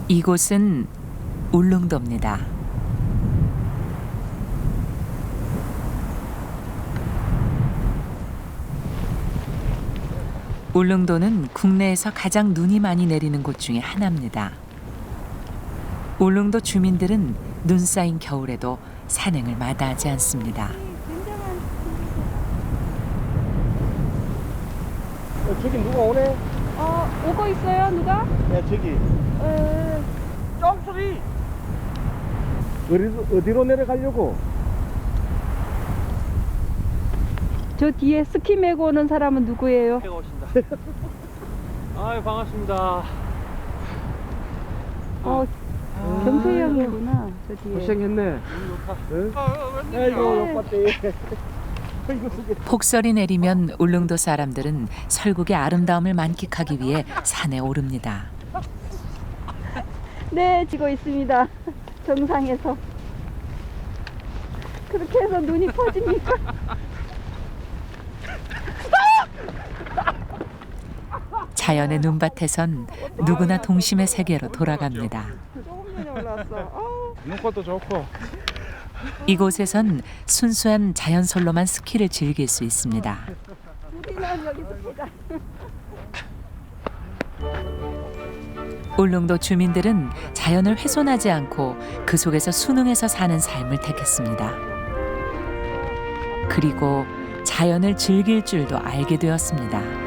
이곳은 울릉도입니다. 울릉도는 국내에서 가장 눈이 많이 내리는 곳 중에 하나입니다. 울릉도 주민들은 눈 쌓인 겨울에도 산행을 마다하지 않습니다. 저기 누가 오네? 오고 있어요, 누가? 야 저기 점소리 어디로 내려가려고? 저 뒤에 스키 메고 오는 사람은 누구예요? 해가 오신다. 아유 반갑습니다. 경태 형이구나, 저 뒤에. 고생했네. 응? 아이고 욕봤대. 폭설이 내리면 울릉도 사람들은 설국의 아름다움을 만끽하기 위해 산에 오릅니다. 네, 지고 있습니다. 정상에서. 그렇게 해서 눈이 퍼집니까? 자연의 눈밭에선 누구나 동심의 세계로 돌아갑니다. 조금 전에 올라왔어. 눈꽃도 좋고. 이곳에선 순수한 자연솔로만 스키를 즐길 수 있습니다. 우리는 여기 있습니다. 울릉도 주민들은 자연을 훼손하지 않고 그 속에서 순응해서 사는 삶을 택했습니다. 그리고 자연을 즐길 줄도 알게 되었습니다.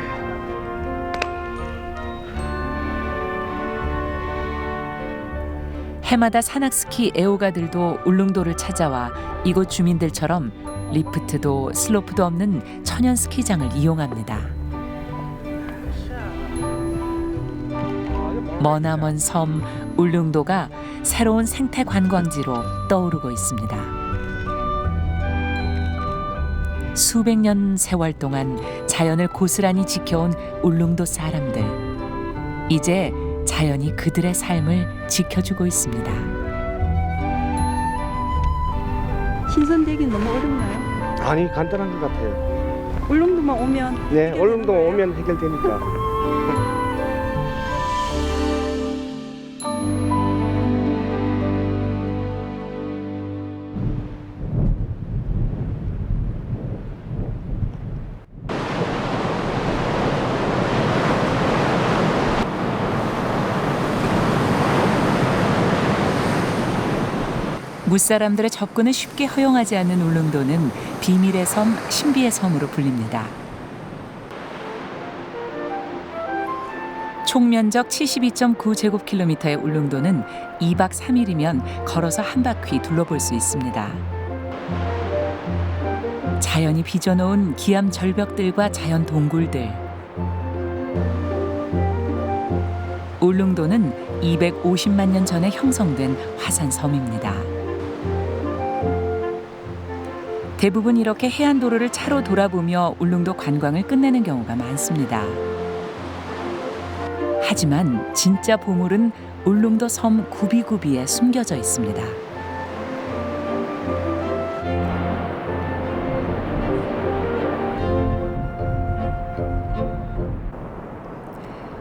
해마다 산악스키 애호가들도 울릉도를 찾아와 이곳 주민들처럼 리프트도 슬로프도 없는 천연 스키장을 이용합니다. 머나먼 섬 울릉도가 새로운 생태 관광지로 떠오르고 있습니다. 수백 년 세월 동안 자연을 고스란히 지켜온 울릉도 사람들. 이제 자연이 그들의 삶을 지켜주고 있습니다. 신선되기 너무 어렵나요? 아니 간단한 것 같아요. 울릉도만 오면. 네, 울릉도 오면 해결되니까. 무사람들의 접근을 쉽게 허용하지 않는 울릉도는 비밀의 섬, 신비의 섬으로 불립니다. 총 면적 72.9제곱킬로미터의 울릉도는 2박 3일이면 걸어서 한 바퀴 둘러볼 수 있습니다. 자연이 빚어놓은 기암 절벽들과 자연 동굴들. 울릉도는 250만 년 전에 형성된 화산섬입니다. 대부분 이렇게 해안도로를 차로 돌아보며 울릉도 관광을 끝내는 경우가 많습니다. 하지만 진짜 보물은 울릉도 섬 구비구비에 숨겨져 있습니다.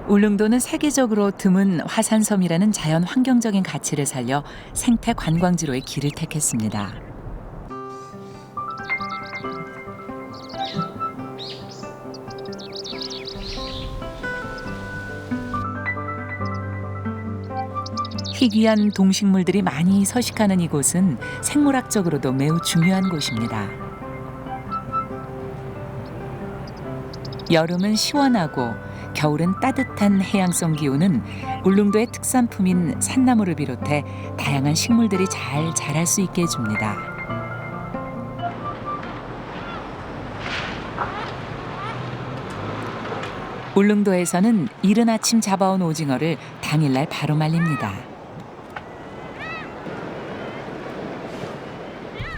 울릉도는 세계적으로 드문 화산섬이라는 자연 환경적인 가치를 살려 생태 관광지로의 길을 택했습니다. 희귀한 동식물들이 많이 서식하는 이곳은 생물학적으로도 매우 중요한 곳입니다. 여름은 시원하고 겨울은 따뜻한 해양성 기후는 울릉도의 특산품인 산나물을 비롯해 다양한 식물들이 잘 자랄 수 있게 해줍니다. 울릉도에서는 이른 아침 잡아온 오징어를 당일날 바로 말립니다.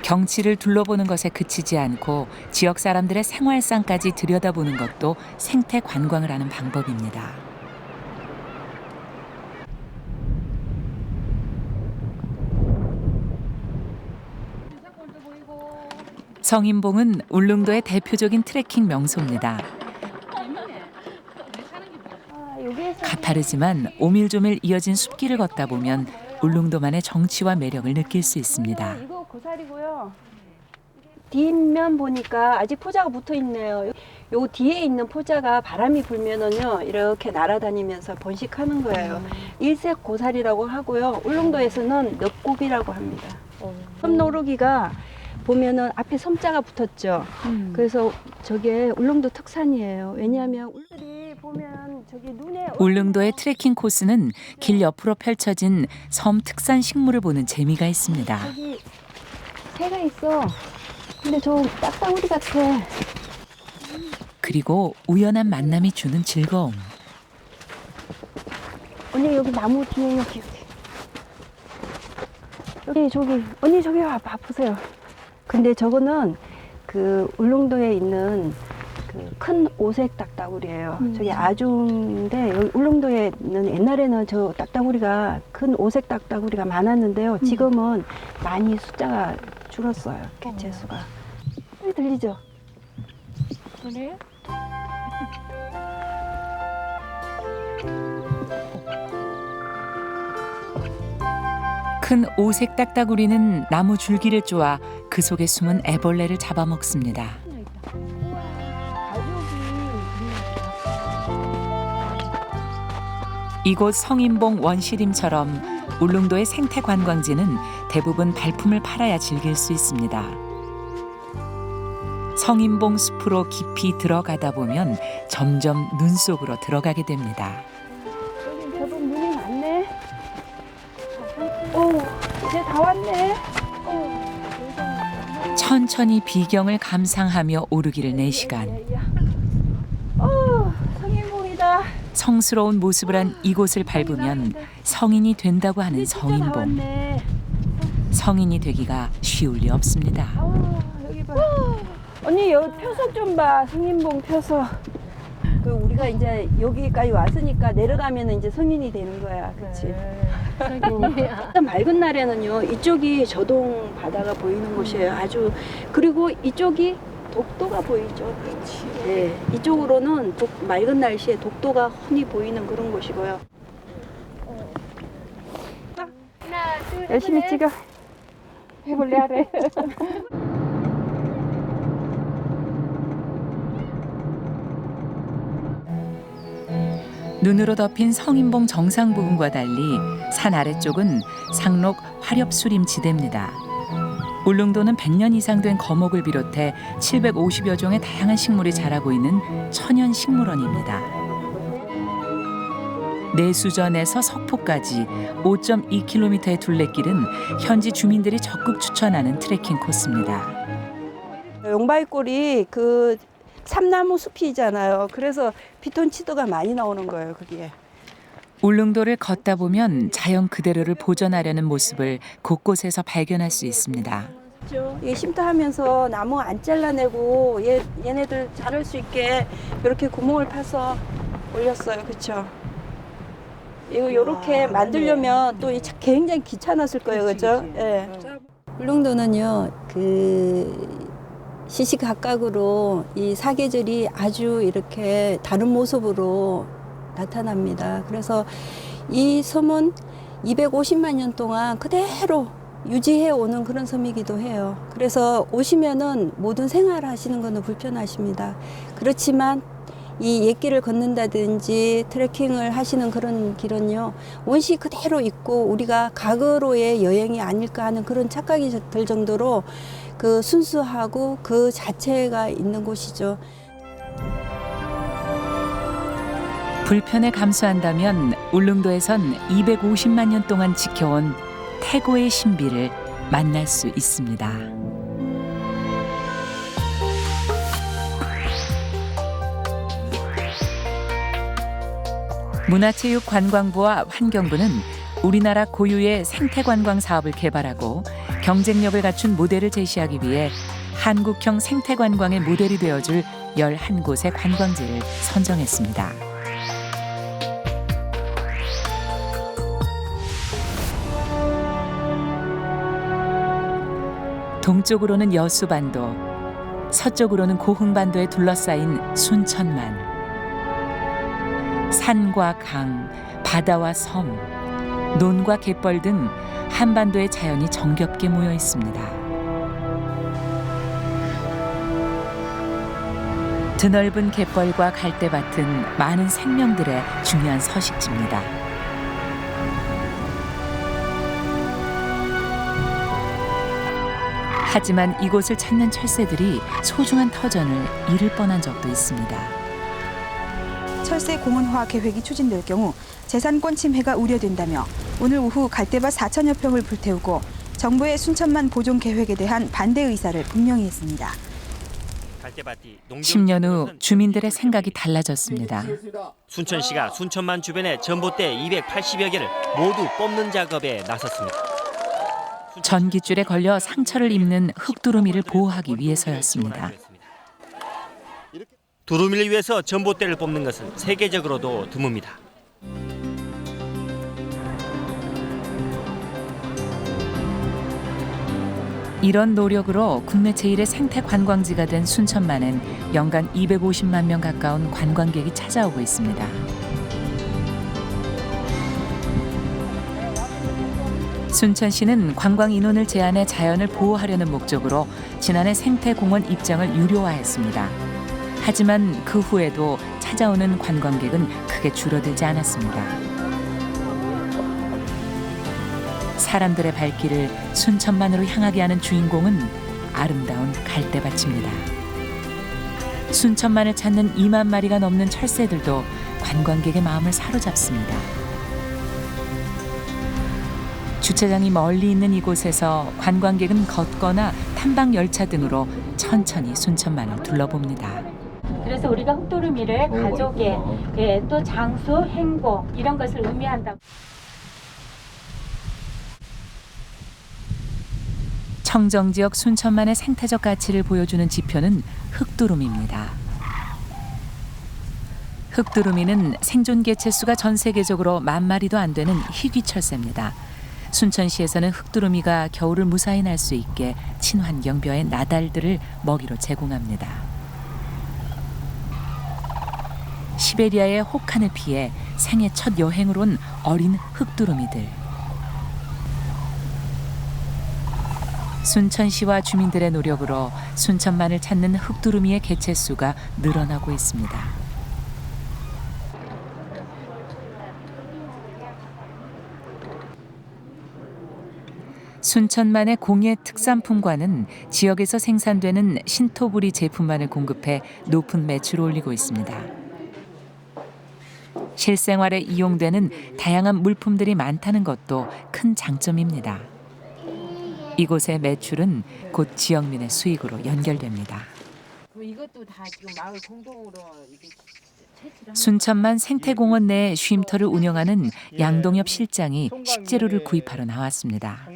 경치를 둘러보는 것에 그치지 않고 지역 사람들의 생활상까지 들여다보는 것도 생태 관광을 하는 방법입니다. 성인봉은 울릉도의 대표적인 트레킹 명소입니다. 다르지만 오밀조밀 이어진 숲길을 걷다 보면 울릉도만의 정취와 매력을 느낄 수 있습니다. 이거 고사리고요. 뒷면 보니까 아직 포자가 붙어 있네요. 요 뒤에 있는 포자가 바람이 불면은요 이렇게 날아다니면서 번식하는 거예요. 일색 고사리라고 하고요. 울릉도에서는 нөг고비라고 합니다. 섬노루기가 보면은 앞에 섬자가 붙었죠. 그래서 저게 울릉도 특산이에요. 왜냐하면 울릉들이 보면 저기 눈에 울릉도의 트레킹 코스는 길 옆으로 펼쳐진 섬 특산 식물을 보는 재미가 있습니다. 저기 새가 있어. 근데 저 딱따구리 같아. 그리고 우연한 만남이 주는 즐거움. 언니 여기 나무 뒤에 여기 저기 언니 저기 와봐 보세요. 근데 저거는 그 울릉도에 있는 그 큰 오색 딱따구리예요. 저기 아주인데 여기 울릉도에는 옛날에는 저 딱따구리가 큰 오색 딱따구리가 많았는데요. 지금은 많이 숫자가 줄었어요. 개체수가. 소리 들리죠? 그래요? 큰 오색 딱따구리는 나무 줄기를 쪼아 그 속에 숨은 애벌레를 잡아먹습니다. 이곳 성인봉 원시림처럼 울릉도의 생태 관광지는 대부분 발품을 팔아야 즐길 수 있습니다. 성인봉 숲으로 깊이 들어가다 보면 점점 눈 속으로 들어가게 됩니다. 여기 저도 눈이 많네. 오, 이제 다 왔네. 천천히 비경을 감상하며 오르기를 4시간. 성인봉이다. 성스러운 모습을 한 이곳을 밟으면 성인이 된다고 하는 성인봉. 성인이 되기가 쉬울 리 없습니다. 여기 봐. 언니 여기 표석 좀 봐. 성인봉 표석. 그 우리가 이제 여기까지 왔으니까 내려가면 이제 성인이 되는 거야. 그렇지? 맑은 날에는요. 이쪽이 저동 바다가 보이는 곳이에요. 아주 그리고 이쪽이 독도가 보이죠. 그렇지. 네. 이쪽으로는 맑은 날씨에 독도가 훤히 보이는 그런 곳이고요. 하나, 둘, 열심히 셋. 찍어. 해볼래 하래. 눈으로 덮인 성인봉 정상 부분과 달리 산 아래쪽은 상록 화렵수림 지대입니다. 울릉도는 100년 이상 된 거목을 비롯해 750여 종의 다양한 식물이 자라고 있는 천연 식물원입니다. 내수전에서 석포까지 5.2km의 둘레길은 현지 주민들이 적극 추천하는 트레킹 코스입니다. 용바위골이 그 삼나무 숲이잖아요. 그래서 피톤치드가 많이 나오는 거예요, 거기에. 울릉도를 걷다 보면 자연 그대로를 보존하려는 모습을 곳곳에서 발견할 수 있습니다. 이게 쉼터하면서 나무 안 잘라내고 얘네들 자랄 수 있게 이렇게 구멍을 파서 올렸어요. 그렇죠? 이거 이렇게 만들려면 또 굉장히 귀찮았을 거예요. 그렇죠? 예. 울릉도는요. 그 시시각각으로 이 사계절이 아주 이렇게 다른 모습으로 나타납니다. 그래서 이 섬은 250만 년 동안 그대로 유지해 오는 그런 섬이기도 해요. 그래서 오시면은 모든 생활하시는 거는 불편하십니다. 그렇지만 이 옛길을 걷는다든지 트레킹을 하시는 그런 길은요, 원시 그대로 있고 우리가 과거로의 여행이 아닐까 하는 그런 착각이 들 정도로 그 순수하고 그 자체가 있는 곳이죠. 불편에 감수한다면 울릉도에선 250만 년 동안 지켜온 태고의 신비를 만날 수 있습니다. 문화체육관광부와 환경부는 우리나라 고유의 생태관광 사업을 개발하고 경쟁력을 갖춘 모델을 제시하기 위해 한국형 생태관광의 모델이 되어줄 11곳의 관광지를 선정했습니다. 동쪽으로는 여수반도, 서쪽으로는 고흥반도에 둘러싸인 순천만. 산과 강, 바다와 섬, 논과 갯벌 등 한반도의 자연이 정겹게 모여 있습니다. 드넓은 갯벌과 갈대밭은 많은 생명들의 중요한 서식지입니다. 하지만 이곳을 찾는 철새들이 소중한 터전을 잃을 뻔한 적도 있습니다. 철새 공원화 계획이 추진될 경우 재산권 침해가 우려된다며 오늘 오후 갈대밭 4천여 평을 불태우고 정부의 순천만 보존 계획에 대한 반대 의사를 분명히 했습니다. 10년 후 주민들의 생각이 달라졌습니다. 순천시가 순천만 주변의 전봇대 280여 개를 모두 뽑는 작업에 나섰습니다. 전깃줄에 걸려 상처를 입는 흑두루미를 보호하기 위해서였습니다. 두루미를 위해서 전봇대를 뽑는 것은 세계적으로도 드뭅니다. 이런 노력으로 국내 제1의 생태 관광지가 된 순천만엔 연간 250만 명 가까운 관광객이 찾아오고 있습니다. 순천시는 관광 인원을 제한해 자연을 보호하려는 목적으로 지난해 생태공원 입장을 유료화했습니다. 하지만 그 후에도 찾아오는 관광객은 크게 줄어들지 않았습니다. 사람들의 발길을 순천만으로 향하게 하는 주인공은 아름다운 갈대밭입니다. 순천만을 찾는 2만 마리가 넘는 철새들도 관광객의 마음을 사로잡습니다. 주차장이 멀리 있는 이곳에서 관광객은 걷거나 탐방 열차 등으로 천천히 순천만을 둘러봅니다. 그래서 우리가 흑두루미를 가족의 또 장수, 행복 이런 것을 의미한다고. 청정지역 순천만의 생태적 가치를 보여주는 지표는 흑두루미입니다. 흑두루미는 생존 개체수가 전 세계적으로 10,000마리도 안 되는 희귀철새입니다. 순천시에서는 흑두루미가 겨울을 무사히 날 수 있게 친환경벼의 나달들을 먹이로 제공합니다. 시베리아의 혹한을 피해 생애 첫 여행을 온 어린 흑두루미들. 순천시와 주민들의 노력으로 순천만을 찾는 흑두루미의 개체수가 늘어나고 있습니다. 순천만의 공예 특산품과는 지역에서 생산되는 신토부리 제품만을 공급해 높은 매출을 올리고 있습니다. 실생활에 이용되는 다양한 물품들이 많다는 것도 큰 장점입니다. 이곳의 매출은 곧 지역민의 수익으로 연결됩니다. 이것도 다 지금 마을 공동으로 순천만 생태공원 내 쉼터를 운영하는 양동엽 실장이 식재료를 구입하러 나왔습니다.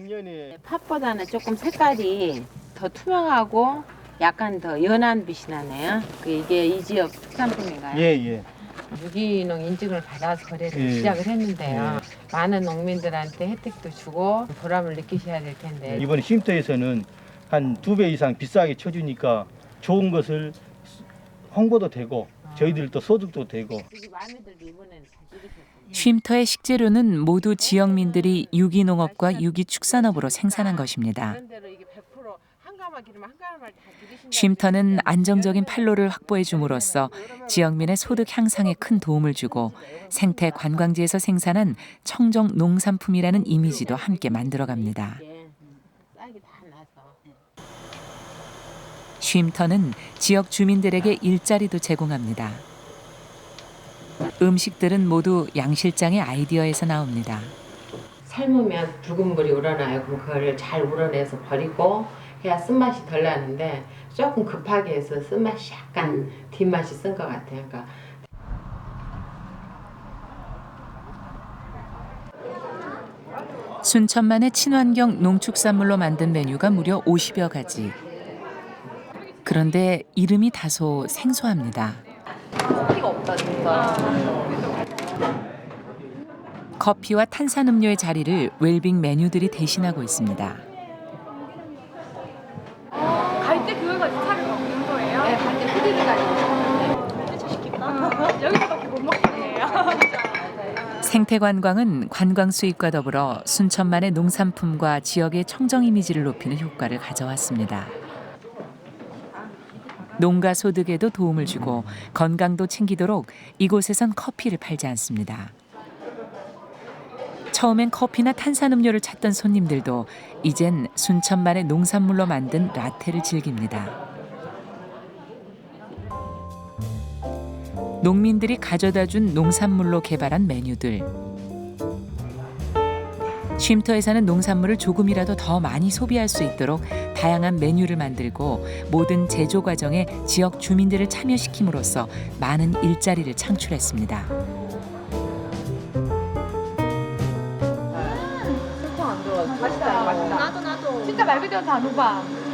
팥보다는 조금 색깔이 더 투명하고 약간 더 연한 빛이 나네요. 이게 이 지역 특산품인가요? 예. 유기농 인증을 받아서 거래를 예. 시작을 했는데요. 많은 농민들한테 혜택도 주고 보람을 느끼셔야 될 텐데. 이번에 쉼터에서는 한 2배 이상 비싸게 쳐주니까 좋은 것을 홍보도 되고 저희들도 소득도 되고. 쉼터의 식재료는 모두 지역민들이 유기농업과 유기축산업으로 생산한 것입니다. 쉼터는 안정적인 판로를 확보해 줌으로써 지역민의 소득 향상에 큰 도움을 주고 생태 관광지에서 생산한 청정 농산품이라는 이미지도 함께 만들어갑니다. 쉼터는 지역 주민들에게 일자리도 제공합니다. 음식들은 모두 양 실장의 아이디어에서 나옵니다. 삶으면 붉은 물이 우러나요. 그럼 그거를 잘 우러내서 버리고 해야 쓴맛이 덜 나는데 조금 급하게 해서 쓴맛이 약간 뒷맛이 쓴 것 같아요. 그러니까 순천만의 친환경 농축산물로 만든 메뉴가 무려 50여 가지. 그런데 이름이 다소 생소합니다. 커피가 없다 진짜. 커피와 탄산음료의 자리를 웰빙 메뉴들이 대신하고 있습니다. 갈 때 그걸 가지고 차를 먹는 거예요? 네, 반대 후디를 가지고. 진짜 쉽겠다. 여기서밖에 못 먹겠네요. 생태관광은 관광 수입과 더불어 순천만의 농산품과 지역의 청정 이미지를 높이는 효과를 가져왔습니다. 농가 소득에도 도움을 주고 건강도 챙기도록 이곳에선 커피를 팔지 않습니다. 처음엔 커피나 탄산음료를 찾던 손님들도 이젠 순천만의 농산물로 만든 라테를 즐깁니다. 농민들이 가져다준 농산물로 개발한 메뉴들. 쉼터에서는 농산물을 조금이라도 더 많이 소비할 수 있도록 다양한 메뉴를 만들고 모든 제조 과정에 지역 주민들을 참여시킴으로써 많은 일자리를 창출했습니다. 나도. 진짜 말 그대로 단호박.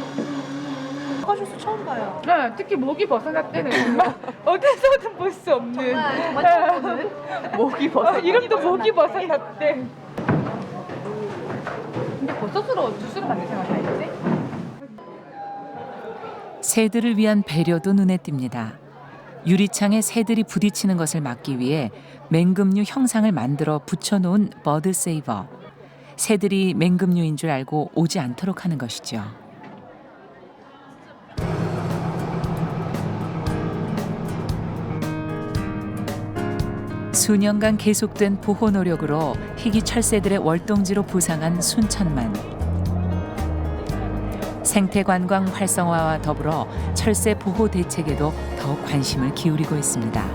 커쇼스 처음 봐요. 네, 특히 목이 벗어날 때는 정말 어디서든 볼 수 없는. 정말 처음 보는 목이 벗어. 이름도 목이 벗어났대. 근데 버섯으로 주스를 만들 생각이 알지? 새들을 위한 배려도 눈에 띕니다. 유리창에 새들이 부딪히는 것을 막기 위해 맹금류 형상을 만들어 붙여놓은 버드 세이버. 새들이 맹금류인 줄 알고 오지 않도록 하는 것이죠. 수년간 계속된 보호 노력으로 희귀 철새들의 월동지로 부상한 순천만. 생태관광 활성화와 더불어 철새 보호 대책에도 더 관심을 기울이고 있습니다.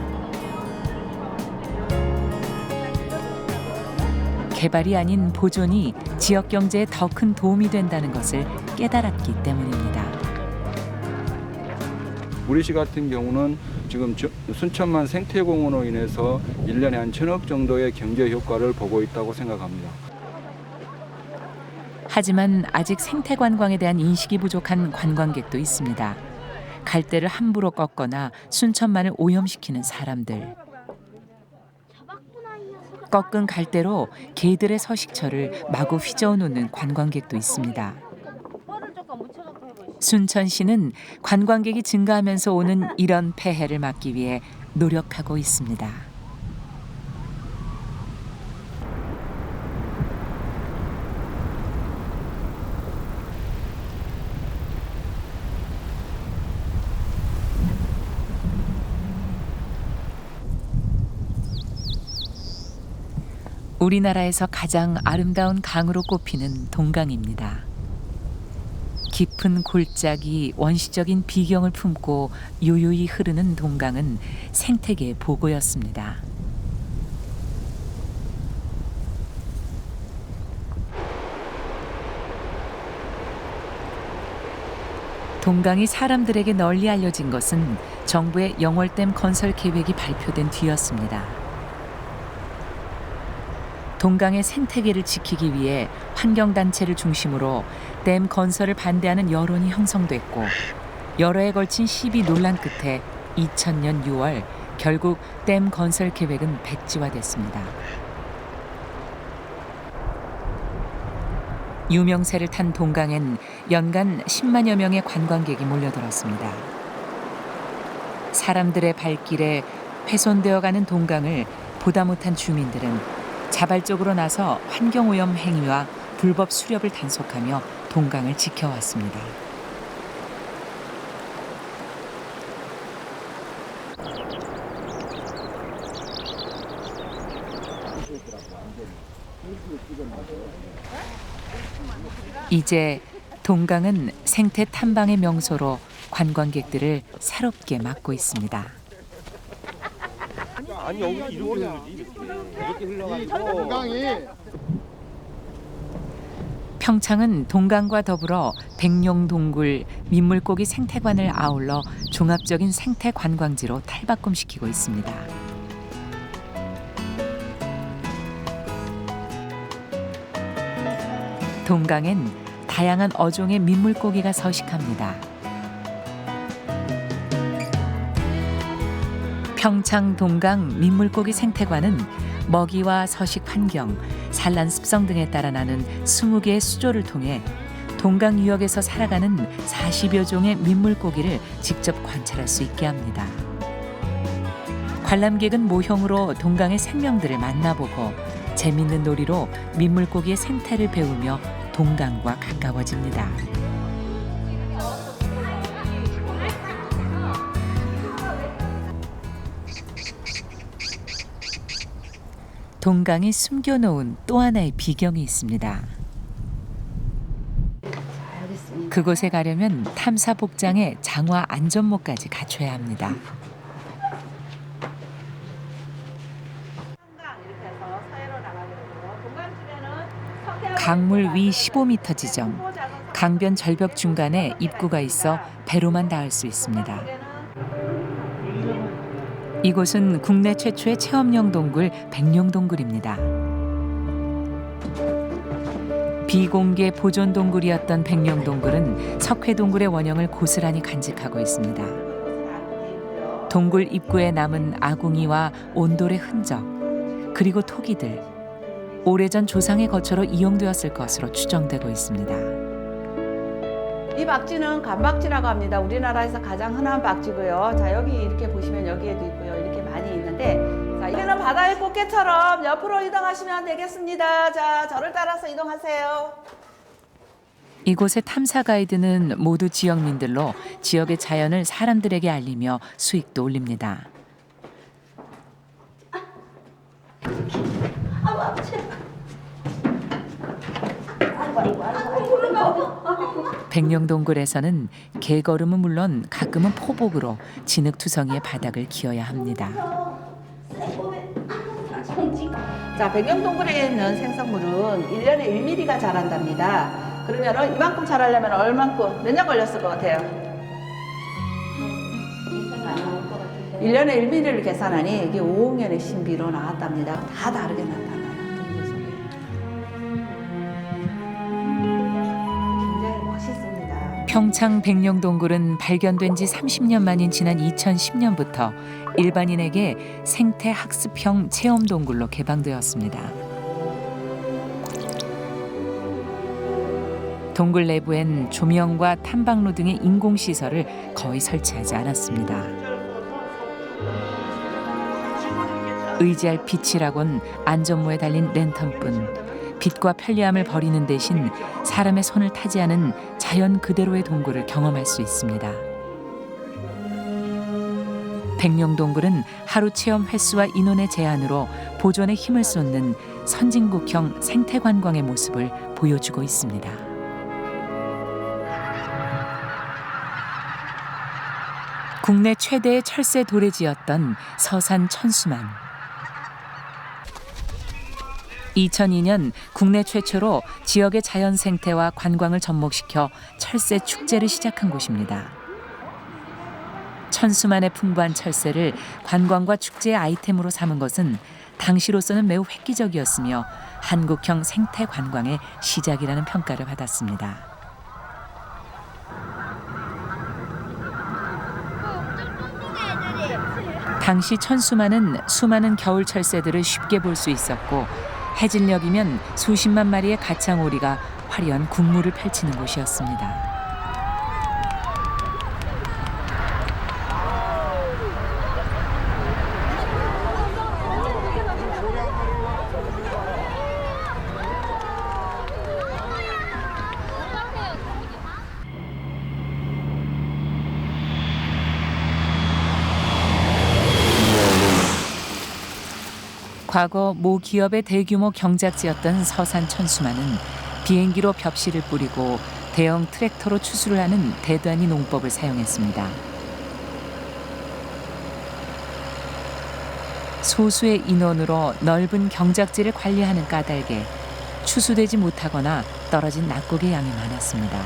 개발이 아닌 보존이 지역 경제에 더 큰 도움이 된다는 것을 깨달았기 때문입니다. 우리 시 같은 경우는 지금 순천만 생태공원으로 인해서 1년에 한 1,000억 정도의 경제 효과를 보고 있다고 생각합니다. 하지만 아직 생태관광에 대한 인식이 부족한 관광객도 있습니다. 갈대를 함부로 꺾거나 순천만을 오염시키는 사람들. 꺾은 갈대로 개들의 서식처를 마구 휘저어 놓는 관광객도 있습니다. 순천시는 관광객이 증가하면서 오는 이런 폐해를 막기 위해 노력하고 있습니다. 우리나라에서 가장 아름다운 강으로 꼽히는 동강입니다. 깊은 골짜기 원시적인 비경을 품고 요요히 흐르는 동강은 생태계의 보고였습니다. 동강이 사람들에게 널리 알려진 것은 정부의 영월댐 건설 계획이 발표된 뒤였습니다. 동강의 생태계를 지키기 위해 환경단체를 중심으로 댐 건설을 반대하는 여론이 형성됐고 여러 해 걸친 시비 논란 끝에 2000년 6월 결국 댐 건설 계획은 백지화됐습니다. 유명세를 탄 동강엔 연간 10만여 명의 관광객이 몰려들었습니다. 사람들의 발길에 훼손되어가는 동강을 보다 못한 주민들은 자발적으로 나서 환경오염 행위와 불법 수렵을 단속하며 동강을 지켜왔습니다. 이제 동강은 생태 탐방의 명소로 관광객들을 새롭게 맞고 있습니다. 아니 여기 이렇게 흘러가지고 평창은 동강과 더불어 백룡동굴, 민물고기 생태관을 아울러 종합적인 생태 관광지로 탈바꿈시키고 있습니다. 동강엔 다양한 어종의 민물고기가 서식합니다. 평창 동강 민물고기 생태관은 먹이와 서식 환경, 산란 습성 등에 따라 나는 20개의 수조를 통해 동강 유역에서 살아가는 40여 종의 민물고기를 직접 관찰할 수 있게 합니다. 관람객은 모형으로 동강의 생명들을 만나보고 재밌는 놀이로 민물고기의 생태를 배우며 동강과 가까워집니다. 동강이 숨겨놓은 또 하나의 비경이 있습니다. 그곳에 가려면 탐사 복장에 장화 안전모까지 갖춰야 합니다. 강물 위 15m 지점, 강변 절벽 중간에 입구가 있어 배로만 닿을 수 있습니다. 이곳은 국내 최초의 체험용 동굴 백룡동굴입니다. 비공개 보존 동굴이었던 백룡동굴은 석회동굴의 원형을 고스란히 간직하고 있습니다. 동굴 입구에 남은 아궁이와 온돌의 흔적, 그리고 토기들, 오래전 조상의 거처로 이용되었을 것으로 추정되고 있습니다. 이 박쥐는 감박쥐라고 합니다. 우리나라에서 가장 흔한 박쥐고요. 자, 여기 이렇게 보시면 여기에도 있고요. 이렇게 많이 있는데, 자, 여기는 바다의 꽃게처럼 옆으로 이동하시면 되겠습니다. 자, 저를 따라서 이동하세요. 이곳의 탐사 가이드는 모두 지역민들로 지역의 자연을 사람들에게 알리며 수익도 올립니다. 백룡동굴에서는 개걸음은 물론 가끔은 포복으로 진흙투성이의 바닥을 기어야 합니다. 자, 백룡동굴에 있는 생성물은 1년에 1mm가 자란답니다. 그러면 이만큼 자라려면 얼만큼, 몇 년 걸렸을 것 같아요? 1년에 1mm를 계산하니 이게 5억 년의 신비로 나왔답니다. 다 다르게 나타나요. 동굴 속에. 굉장히 멋있습니다. 평창 백룡동굴은 발견된 지 30년 만인 지난 2010년부터 일반인에게 생태 학습형 체험 동굴로 개방되었습니다. 동굴 내부엔 조명과 탐방로 등의 인공시설을 거의 설치하지 않았습니다. 의지할 빛이라곤 안전모에 달린 랜턴뿐, 빛과 편리함을 버리는 대신 사람의 손을 타지 않은 자연 그대로의 동굴을 경험할 수 있습니다. 백룡동굴은 하루 체험 횟수와 인원의 제한으로 보존에 힘을 쏟는 선진국형 생태관광의 모습을 보여주고 있습니다. 국내 최대의 철새 도래지였던 서산 천수만. 2002년 국내 최초로 지역의 자연 생태와 관광을 접목시켜 철새 축제를 시작한 곳입니다. 천수만의 풍부한 철새를 관광과 축제의 아이템으로 삼은 것은 당시로서는 매우 획기적이었으며 한국형 생태 관광의 시작이라는 평가를 받았습니다. 당시 천수만은 수많은 겨울 철새들을 쉽게 볼 수 있었고, 해질녘이면 수십만 마리의 가창오리가 화려한 군무를 펼치는 곳이었습니다. 과거 모 기업의 대규모 경작지였던 서산 천수만은 비행기로 벽실을 뿌리고 대형 트랙터로 추수를 하는 대단위 농법을 사용했습니다. 소수의 인원으로 넓은 경작지를 관리하는 까닭에 추수되지 못하거나 떨어진 낙곡의 양이 많았습니다.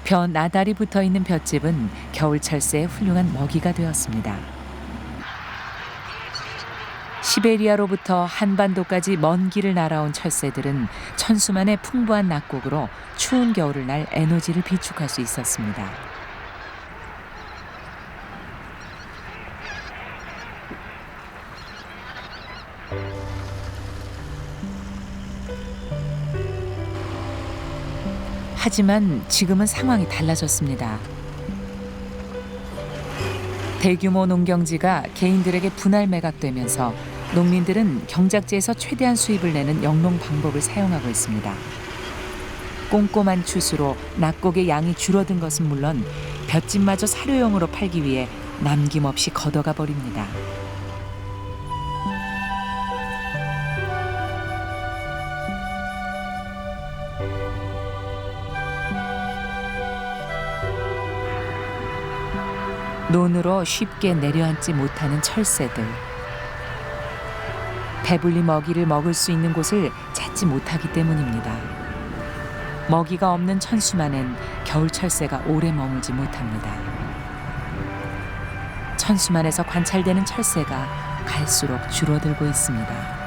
벼 나달이 붙어있는 볏짚은 겨울 철새의 훌륭한 먹이가 되었습니다. 시베리아로부터 한반도까지 먼 길을 날아온 철새들은 천수만의 풍부한 낙곡으로 추운 겨울을 날 에너지를 비축할 수 있었습니다. 하지만 지금은 상황이 달라졌습니다. 대규모 농경지가 개인들에게 분할 매각되면서 농민들은 경작지에서 최대한 수입을 내는 영농 방법을 사용하고 있습니다. 꼼꼼한 추수로 낙곡의 양이 줄어든 것은 물론 볏짚마저 사료용으로 팔기 위해 남김없이 걷어가 버립니다. 논으로 쉽게 내려앉지 못하는 철새들. 배불리 먹이를 먹을 수 있는 곳을 찾지 못하기 때문입니다. 먹이가 없는 천수만엔 겨울 철새가 오래 머물지 못합니다. 천수만에서 관찰되는 철새가 갈수록 줄어들고 있습니다.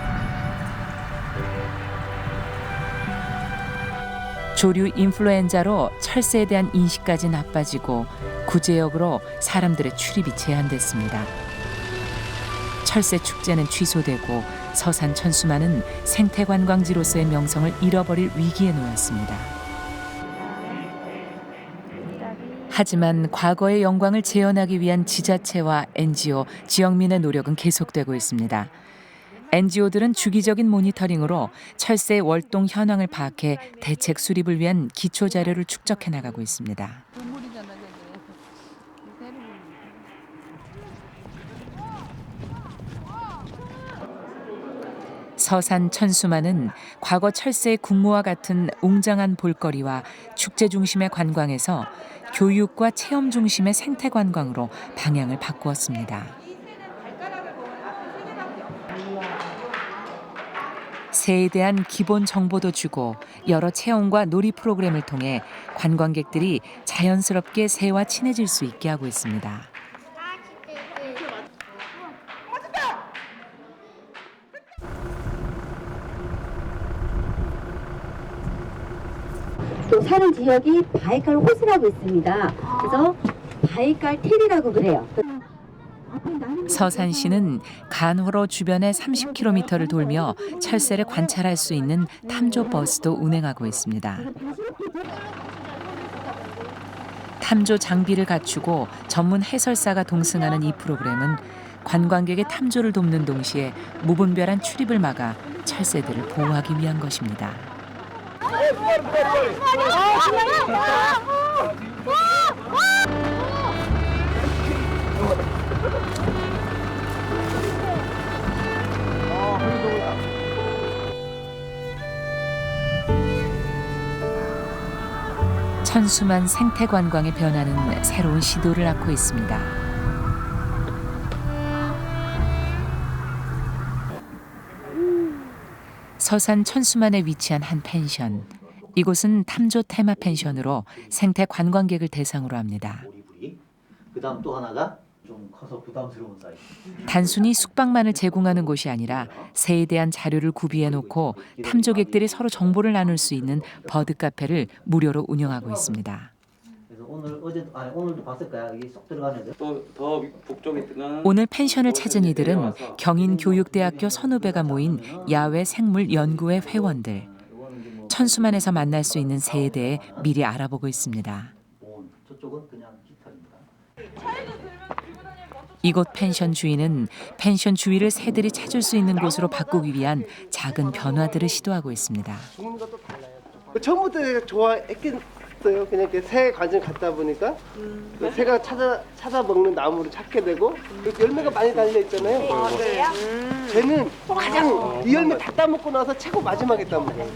조류 인플루엔자로 철새에 대한 인식까지 나빠지고 구제역으로 사람들의 출입이 제한됐습니다. 철새 축제는 취소되고 서산 천수만은 생태관광지로서의 명성을 잃어버릴 위기에 놓였습니다. 하지만 과거의 영광을 재현하기 위한 지자체와 NGO, 지역민의 노력은 계속되고 있습니다. NGO들은 주기적인 모니터링으로 철새의 월동 현황을 파악해 대책 수립을 위한 기초 자료를 축적해 나가고 있습니다. 서산 천수만은 과거 철새의 군무와 같은 웅장한 볼거리와 축제 중심의 관광에서 교육과 체험 중심의 생태 관광으로 방향을 바꾸었습니다. 새에 대한 기본 정보도 주고 여러 체험과 놀이 프로그램을 통해 관광객들이 자연스럽게 새와 친해질 수 있게 하고 있습니다. 또 사는 지역이 바이칼 호수라고 있습니다. 그래서 바이칼 텔이라고 그래요. 서산시는 간호로 주변의 30km를 돌며 철새를 관찰할 수 있는 탐조 버스도 운행하고 있습니다. 탐조 장비를 갖추고 전문 해설사가 동승하는 이 프로그램은 관광객의 탐조를 돕는 동시에 무분별한 출입을 막아 철새들을 보호하기 위한 것입니다. 천수만 생태관광의 변화는 새로운 시도를 낳고 있습니다. 서산 천수만에 위치한 한 펜션. 이곳은 탐조 테마 펜션으로 생태 관광객을 대상으로 합니다. 그다음 또 하나가 좀 커서 부담스러운 사이즈. 단순히 숙박만을 제공하는 곳이 아니라 새에 대한 자료를 구비해 놓고 탐조객들이 서로 정보를 나눌 수 있는 버드 카페를 무료로 운영하고 있습니다. 그래서 오늘도 봤을까요? 여기 쏙 들어가는데. 더 북쪽에 뜨는 오늘 펜션을 찾은 이들은 경인교육대학교 선후배가 모인 야외 생물 연구회 회원들. 천수만에서 만날 수 있는 새에 대해 미리 알아보고 있습니다. 저쪽은 그냥 깃털입니다. 이곳 펜션 주인은 펜션 주위를 새들이 찾을 수 있는 곳으로 바꾸기 위한 작은 변화들을 시도하고 있습니다. 처음부터 좋아했겠어요. 그냥 이렇게 새에 관심 갖다 보니까 새가 찾아 먹는 나무를 찾게 되고 열매가 많이 달려 있잖아요. 쟤는 가장 이 열매 다 따먹고 나서 최고 마지막에 따먹어요.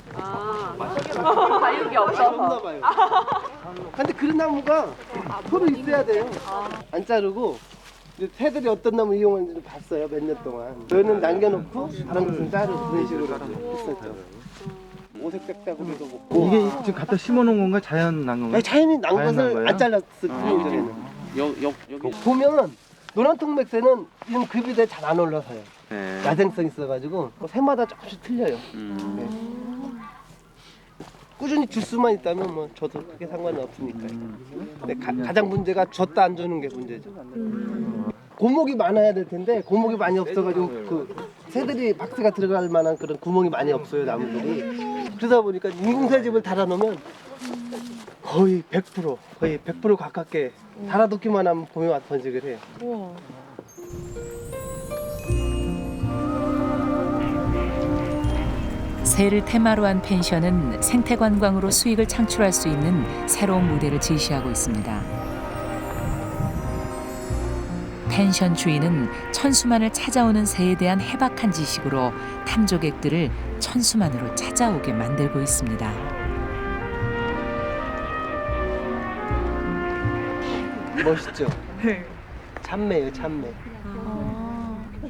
과육이 없어서. 봐요. 근데 그런 나무가 서로 있어야 돼요. 안 자르고 새들이 어떤 나무 이용하는지 봤어요. 몇 년 동안. 저희는 남겨놓고 다른 것은 자르고 그런 식으로 했었죠. 오색백작으로도 먹고. 이게 지금 갖다 심어놓은 건가 자연 난 건가? 아니, 자연이 난 자연 난 것을 거예요? 안 잘랐을 뿐이에요. 여기 보면 노란 통맥새는 이런 급이대 잘 안 올라서요. 네. 야생성 있어가지고 새마다 조금씩 틀려요. 네. 꾸준히 줄 수만 있다면 뭐 저도 크게 상관은 없으니까요. 근데 가장 문제가 줬다 안 주는 게 문제죠. 고목이 많아야 될 텐데 고목이 많이 없어가지고 그 새들이 박스가 들어갈 만한 그런 구멍이 많이 없어요, 나무들이. 그러다 보니까 인공새집을 달아놓으면 거의 100% 가깝게 달아놓기만 하면 봄에 와서 번식을 해요. 우와. 새를 테마로 한 펜션은 생태 관광으로 수익을 창출할 수 있는 새로운 모델을 제시하고 있습니다. 펜션 주인은 천수만을 찾아오는 새에 대한 해박한 지식으로 탐조객들을 천수만으로 찾아오게 만들고 있습니다. 멋있죠? 네. 참매예요, 참매.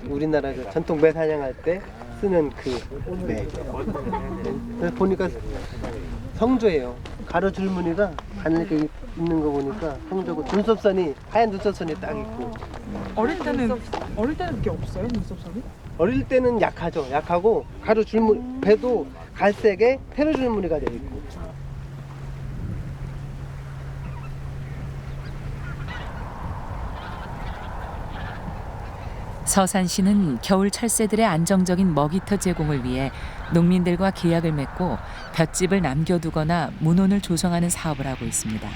우리나라 그 전통 매 사냥할 때 쓰는 그 매. 그래서 보니까 성조예요. 가로 줄무늬가 가늘게 있는 거 보니까 성조고 눈썹선이 하얀 눈썹선이 딱 있고. 어릴 때는 그게 없어요, 눈썹선이? 어릴 때는 약하죠. 약하고 가로 줄무늬 배도 갈색에 세로 줄무늬가 되어 있고. 서산시는 겨울 철새들의 안정적인 먹이터 제공을 위해 농민들과 계약을 맺고 볏집을 남겨두거나 문혼을 조성하는 사업을 하고 있습니다.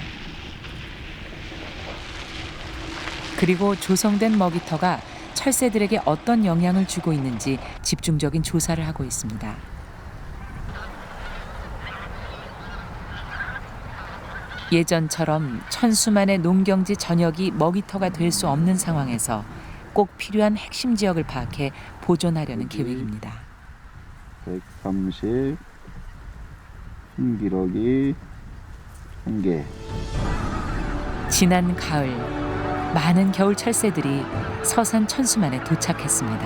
그리고 조성된 먹이터가 철새들에게 어떤 영향을 주고 있는지 집중적인 조사를 하고 있습니다. 예전처럼 천수만의 농경지 전역이 먹이터가 될 수 없는 상황에서 꼭 필요한 핵심 지역을 파악해 보존하려는 계획입니다. 130, 흰기러기 1개. 지난 가을, 많은 겨울 철새들이 서산 천수만에 도착했습니다.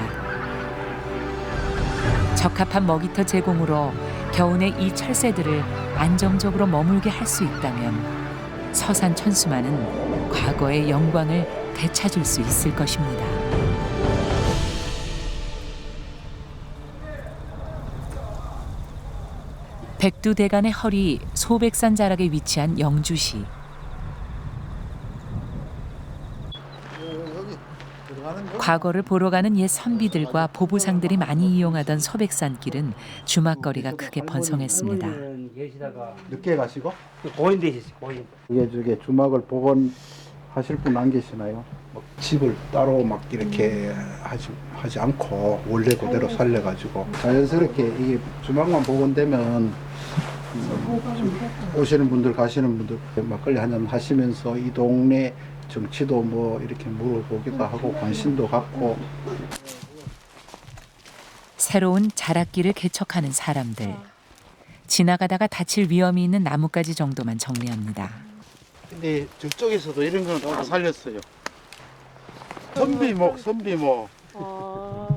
적합한 먹이터 제공으로 겨우내 이 철새들을 안정적으로 머물게 할 수 있다면 서산 천수만은 과거의 영광을 되찾을 수 있을 것입니다. 백두대간의 허리 소백산 자락에 위치한 영주시. 과거를 보러 가는 옛 선비들과 보부상들이 많이 이용하던 소백산길은 주막거리가 크게 번성했습니다. 늦게 가시고? 고인 되셨어요, 고인. 이게 주막을 복원하실 분 안 계시나요? 집을 따로 막 이렇게 하지 않고 원래 그대로 살려가지고 자연스럽게 이게 주막만 복원되면 오시는 분들 가시는 분들 막걸리 한잔 하시면서 이 동네 정치도 뭐 이렇게 물어보기도 하고 관심도 갖고. 새로운 자락길을 개척하는 사람들. 지나가다가 다칠 위험이 있는 나뭇가지 정도만 정리합니다. 근데 저쪽에서도 이런 거는 다 살렸어요. 선비목.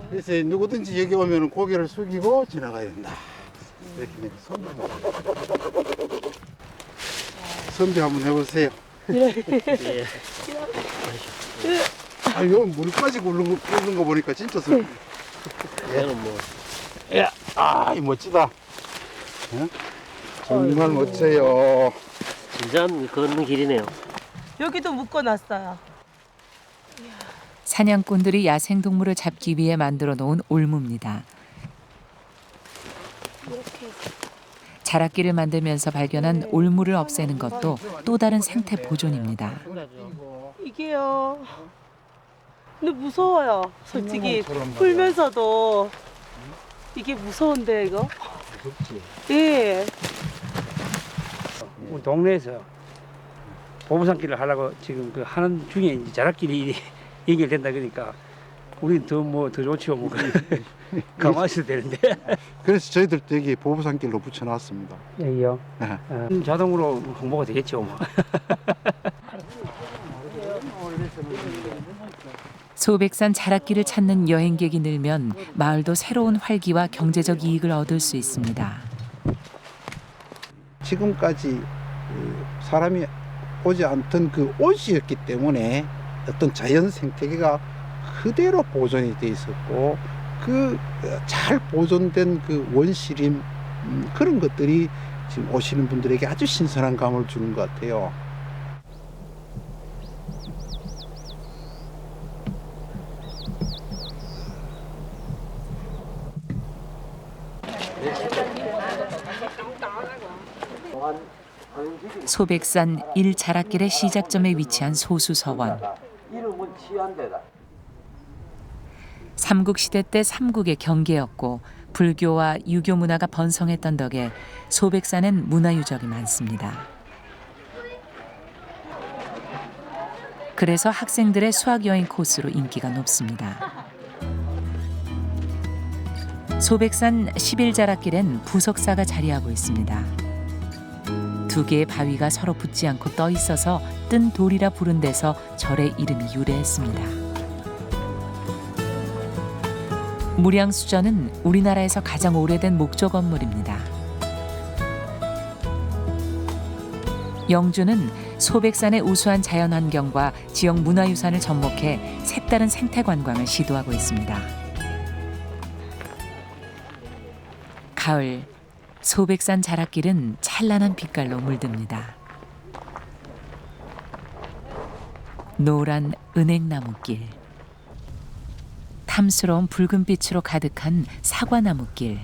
그래서 누구든지 여기 오면 고개를 숙이고 지나가야 된다. 이렇게 선비목. 선비 한번 해보세요. 예. 아, 이거 물까지 굴는 거 보니까 진짜 선비. 얘는 뭐. 아, 멋지다. 예? 정말 멋져요. 진짜 걷는 길이네요. 여기도 묶어놨어요. 사냥꾼들이 야생동물을 잡기 위해 만들어 놓은 올무입니다. 자락길을 만들면서 발견한 올무를 없애는 것도 또 다른 생태 보존입니다. 이게요. 근데 무서워요. 솔직히 풀면서도 이게 무서운데 이거. 무섭지. 예. 우리 동네에서 보부산길을 하려고 지금 그 하는 중에 이제 자락길이 연결된다 그러니까 우리는 더 좋지요. 뭐 가만히 있어도 되는데. 그래서 저희들도 여기 보부산길로 붙여놨습니다. 여기요? 자동으로 홍보가 되겠죠. 뭐. 소백산 자락길을 찾는 여행객이 늘면 마을도 새로운 활기와 경제적 이익을 얻을 수 있습니다. 지금까지 사람이 오지 않던 그 옷이었기 때문에 어떤 자연 생태계가 그대로 보존이 돼 있었고 그 잘 보존된 그 원시림 그런 것들이 지금 오시는 분들에게 아주 신선한 감을 주는 것 같아요. 소백산 1자락길의 시작점에 위치한 소수서원. 이름은 치안대다. 삼국시대 때 삼국의 경계였고 불교와 유교 문화가 번성했던 덕에 소백산엔 문화유적이 많습니다. 그래서 학생들의 수학여행 코스로 인기가 높습니다. 소백산 11자락길엔 부석사가 자리하고 있습니다. 두 개의 바위가 서로 붙지 않고 떠 있어서 뜬 돌이라 부른 데서 절의 이름이 유래했습니다. 무량수전은 우리나라에서 가장 오래된 목조 건물입니다. 영주는 소백산의 우수한 자연환경과 지역 문화유산을 접목해 색다른 생태관광을 시도하고 있습니다. 가을, 소백산 자락길은 찬란한 빛깔로 물듭니다. 노란 은행나무길, 탐스러운 붉은빛으로 가득한 사과나무길,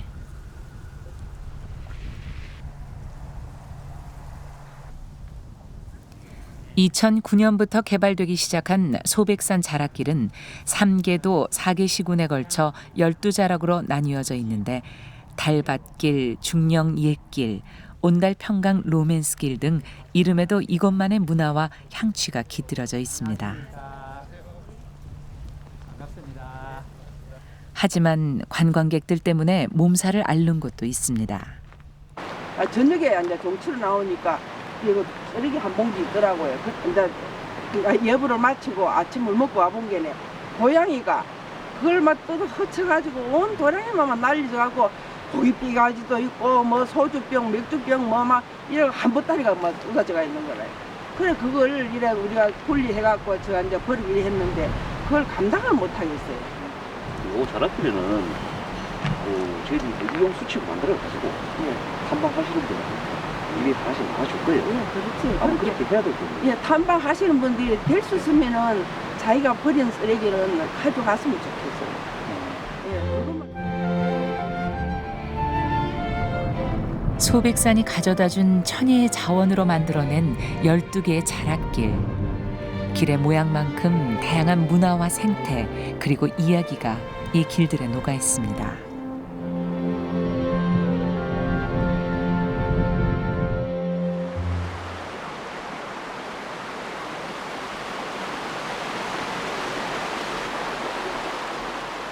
(2009년부터) 개발되기 시작한 소백산 자락길은 3개도 4개 시군에 걸쳐 12자락으로 나뉘어져 있는데 달밭길, 중령 옛길, 온달평강 로맨스길 등 이름에도 이것만의 문화와 향취가 깃들어져 있습니다. 하지만 관광객들 때문에 몸살을 앓는 곳도 있습니다. 저녁에 이제 종치로 나오니까 이거 쓰레기 한 봉지 있더라고요. 이제 예불을 마치고 아침을 먹고 와본 게네 고양이가 그걸 막 뜯어 흩쳐가지고 온 도량이만 난리져갖고 고깃비 가지도 있고 뭐 소주병, 맥주병 뭐 막 이런 한 보따리가 막 쏟아져가 있는 거래. 그래 그걸 이래 우리가 분리해갖고 저 이제 버리기로 했는데 그걸 감당을 못 하겠어요. 요 자락길에는 저희들이 유용 수칙을 만들어가지고 탐방하시는 분들 이게 다시 나와줄 거예요. 그렇지. 아마 그렇게 해야 될 거예요. 예, 탐방하시는 분들이 될 수 있으면은 자기가 버린 쓰레기는 가져갔으면 좋겠어요. 예, 그것만. 소백산이 가져다준 천혜의 자원으로 만들어낸 12개의 자락길. 길의 모양만큼 다양한 문화와 생태 그리고 이야기가 이 길들에 녹아 있습니다.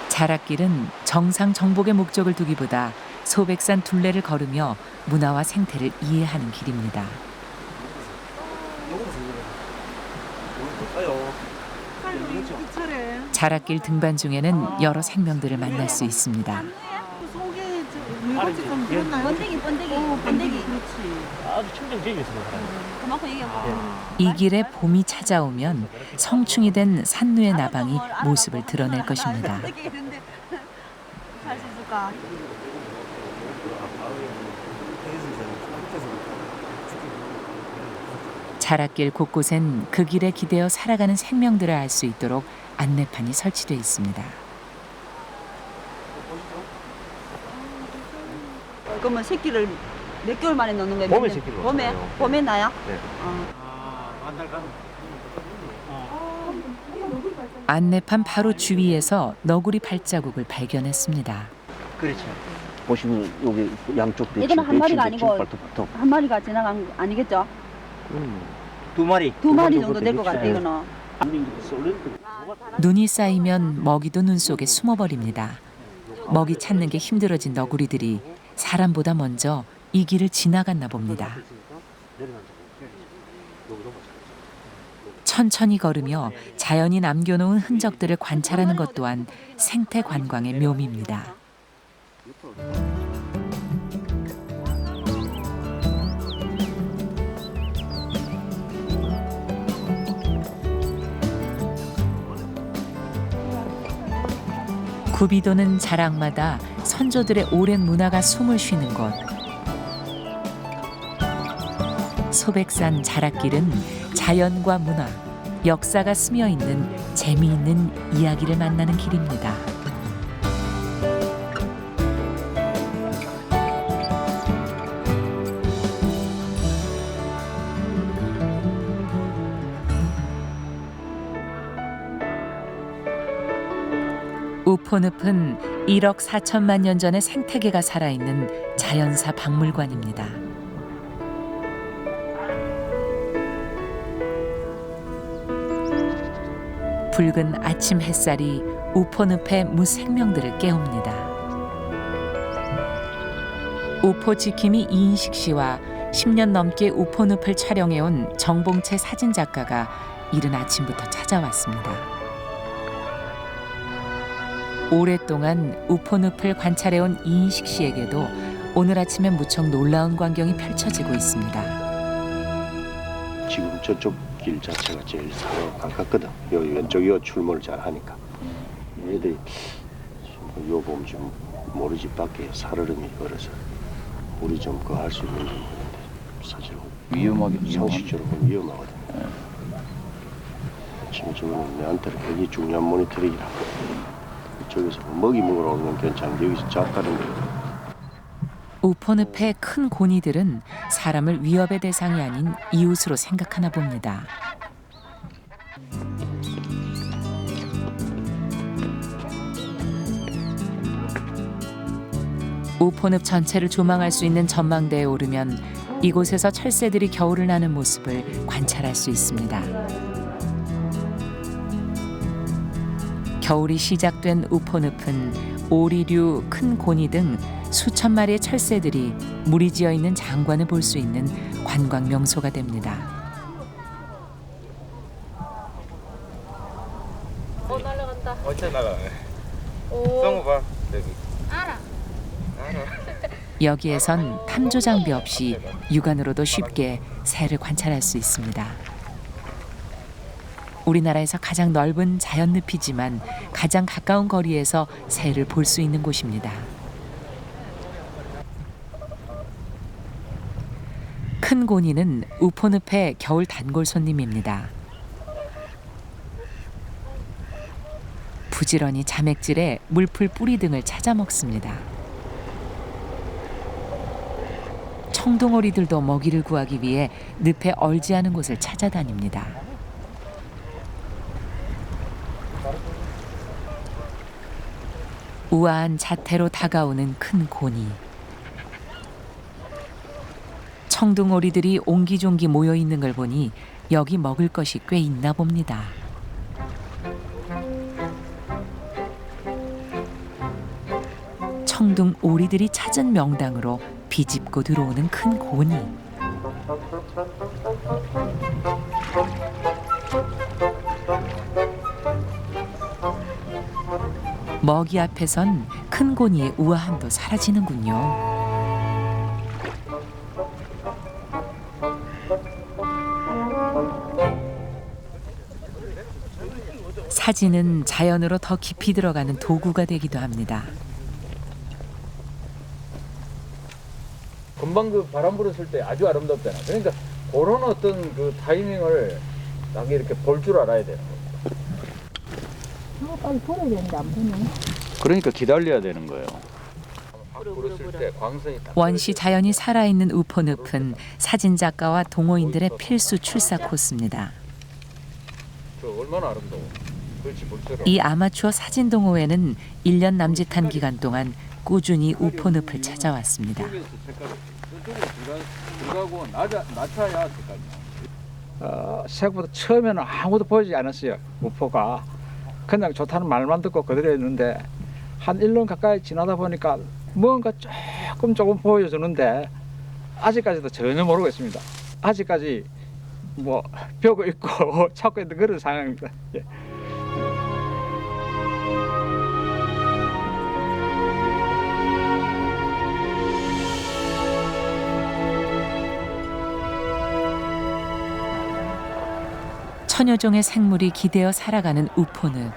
자락길은 정상 정복의 목적을 두기보다 소백산 둘레를 걸으며 문화와 생태를 이해하는 길입니다. 자락길 등반 중에는 여러 생명들을 만날 수 있습니다. 번데기. 아주 청정지역에서 그만큼 이 길에 봄이 찾아오면 성충이 된 산누의 나방이 모습을 드러낼 것입니다. 자락길 곳곳엔 그 길에 기대어 살아가는 생명들을 알 수 있도록 안내판이 설치되어 있습니다. 그러면 새끼를 몇 개월 만에 넣는 거예요? 봄에 새끼를 봄에? 넣어요. 봄에 나요? 네. 안내판 바로 주위에서 너구리 발자국을 발견했습니다. 그렇죠. 보시면 여기 양쪽 배치, 이거는 한 마리가 아니고 발톱. 한 마리가 지나간 거 아니겠죠? 두 마리. 두 마리 정도 될 것 같아요, 이거는. 눈이 쌓이면 먹이도 눈 속에 숨어버립니다. 먹이 찾는 게 힘들어진 너구리들이 사람보다 먼저 이 길을 지나갔나 봅니다. 천천히 걸으며 자연이 남겨놓은 흔적들을 관찰하는 것 또한 생태 관광의 묘미입니다. 굽이 도는 자락마다 선조들의 오랜 문화가 숨을 쉬는 곳. 소백산 자락길은 자연과 문화, 역사가 스며 있는 재미있는 이야기를 만나는 길입니다. 우포늪은 1억 4천만 년 전의 생태계가 살아있는 자연사 박물관입니다. 붉은 아침 햇살이 우포늪의 무생명들을 깨웁니다. 우포 지킴이 이인식 씨와 10년 넘게 우포늪을 촬영해온 정봉채 사진작가가 이른 아침부터 찾아왔습니다. 오랫동안 우포늪을 관찰해온 이인식 씨에게도 오늘 아침에 무척 놀라운 광경이 펼쳐지고 있습니다. 지금 저쪽 길 자체가 제일 산에 가깝거든. 요 왼쪽이 요 출몰을 잘 하니까. 얘들이 요 보면 좀 모르지 밖에 살얼음이 걸어서 우리 좀 그거 할 수 있는지 모르는데 사실 상식적으로 보면 위험하거든. 지금 저거는 내한테는 굉장히 중요한 모니터링이라고. 저기서 먹이 먹으러 오는 건 괜찮은데 여기서 잡다는 게. 우포늪의 큰 고니들은 사람을 위협의 대상이 아닌 이웃으로 생각하나 봅니다. 우포늪 전체를 조망할 수 있는 전망대에 오르면 이곳에서 철새들이 겨울을 나는 모습을 관찰할 수 있습니다. 겨울이 시작된 우포늪은 오리류, 큰 고니 등 수천 마리의 철새들이 물이 지어 있는 장관을 볼 수 있는 관광 명소가 됩니다. 날아간다. 어째 날아가? 성우 봐. 여기. 알아. 여기에선 탐조 장비 없이 육안으로도 쉽게 새를 관찰할 수 있습니다. 우리나라에서 가장 넓은 자연늪이지만 가장 가까운 거리에서 새를 볼 수 있는 곳입니다. 큰 고니는 우포늪의 겨울 단골 손님입니다. 부지런히 자맥질에 물풀 뿌리 등을 찾아 먹습니다. 청둥오리들도 먹이를 구하기 위해 늪에 얼지 않은 곳을 찾아다닙니다. 우아한 자태로 다가오는 큰 고니. 청둥오리들이 옹기종기 모여 있는 걸 보니 여기 먹을 것이 꽤 있나 봅니다. 청둥오리들이 찾은 명당으로 비집고 들어오는 큰 고니. 먹이 앞에선 큰 고니의 우아함도 사라지는군요. 사진은 자연으로 더 깊이 들어가는 도구가 되기도 합니다. 금방 그 바람 불었을 때 아주 아름답잖아. 그러니까 그런 어떤 그 타이밍을 딱 이렇게 볼 줄 알아야 되는 거예요. 빨리 보내야 되는데 안 보네. 그러니까 기다려야 되는 거예요. 불었을 때 광선이 딱 원시 자연이 살아있는 우포늪은 사진작가와 동호인들의 필수 출사 코스입니다. 저 얼마나 아름다워. 그렇지 볼수록. 이 아마추어 사진 동호회는 1년 남짓한 기간 동안 꾸준히 우포늪을 찾아왔습니다. 들어가고 낮아야 색깔이. 생각보다 처음에는 아무도 보이지 않았어요. 우포가 그냥 좋다는 말만 듣고 그대로였는데 한 1년 가까이 지나다 보니까 뭔가 조금 보여주는데 아직까지도 전혀 모르고 있습니다. 아직까지 뭐 벽고 있고 찾고 있는 그런 상황입니다. 예. 천여 종의 생물이 기대어 살아가는 우포늪.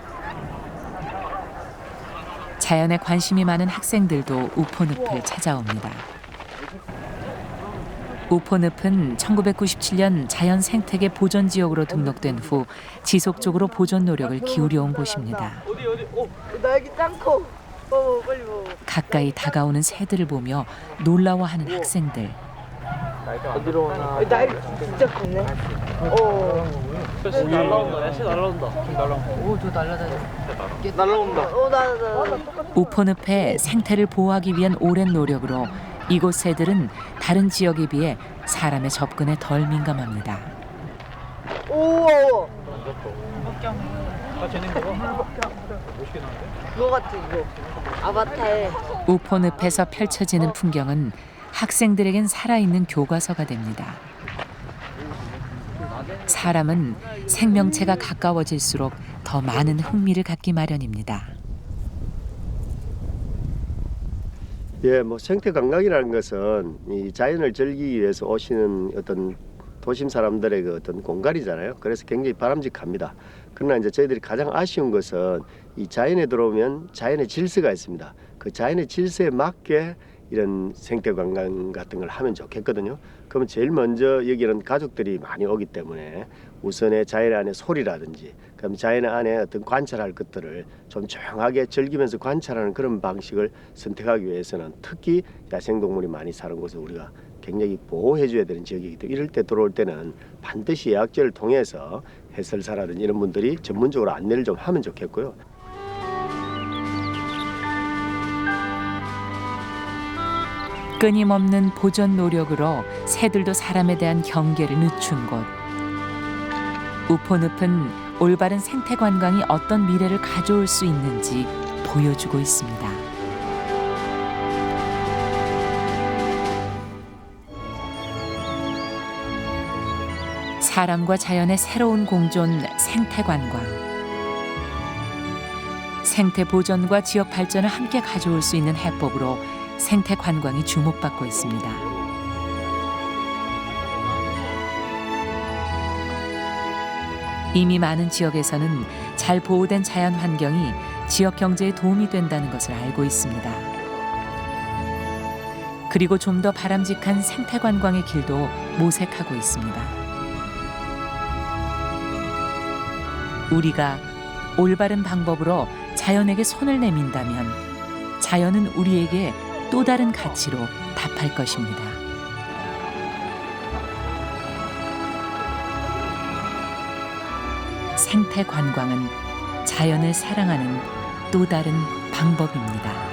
자연에 관심이 많은 학생들도 우포늪을 찾아옵니다. 우포늪은 1997년 자연생태계 보전지역으로 등록된 후 지속적으로 보존 노력을 기울여온 곳입니다. 나 여기 땅콩. 빨리 먹어. 가까이 다가오는 새들을 보며 놀라워하는 학생들. 어디로 오나? 나 진짜 컸네. 날라온다. 야채 날라온다. 오저 날라다녀. 날라온다. 우포늪의 생태를 보호하기 위한 오랜 노력으로 이곳 새들은 다른 지역에 비해 사람의 접근에 덜 민감합니다. 오. 그거 같아 이거. 아바타에. 우포늪에서 펼쳐지는 풍경은 학생들에겐 살아있는 교과서가 됩니다. 사람은 생명체가 가까워질수록 더 많은 흥미를 갖기 마련입니다. 예, 뭐 생태 관광이라는 것은 이 자연을 즐기기 위해서 오시는 어떤 도심 사람들의 그 어떤 공간이잖아요. 그래서 굉장히 바람직합니다. 그러나 이제 저희들이 가장 아쉬운 것은 이 자연에 들어오면 자연의 질서가 있습니다. 그 자연의 질서에 맞게 이런 생태 관광 같은 걸 하면 좋겠거든요. 그러면 제일 먼저 여기는 가족들이 많이 오기 때문에 우선의 자연 안의 소리라든지 그럼 자연 안에 어떤 관찰할 것들을 좀 조용하게 즐기면서 관찰하는 그런 방식을 선택하기 위해서는 특히 야생동물이 많이 사는 곳을 우리가 굉장히 보호해줘야 되는 지역이기 때문에 이럴 때 들어올 때는 반드시 예약제를 통해서 해설사라든지 이런 분들이 전문적으로 안내를 좀 하면 좋겠고요. 끊임없는 보존 노력으로 새들도 사람에 대한 경계를 늦춘 곳. 우포늪은 올바른 생태 관광이 어떤 미래를 가져올 수 있는지 보여주고 있습니다. 사람과 자연의 새로운 공존 생태 관광. 생태 보존과 지역 발전을 함께 가져올 수 있는 해법으로 생태 관광이 주목받고 있습니다. 이미 많은 지역에서는 잘 보호된 자연 환경이 지역 경제에 도움이 된다는 것을 알고 있습니다. 그리고 좀 더 바람직한 생태 관광의 길도 모색하고 있습니다. 우리가 올바른 방법으로 자연에게 손을 내민다면 자연은 우리에게 또 다른 가치로 답할 것입니다. 생태 관광은 자연을 사랑하는 또 다른 방법입니다.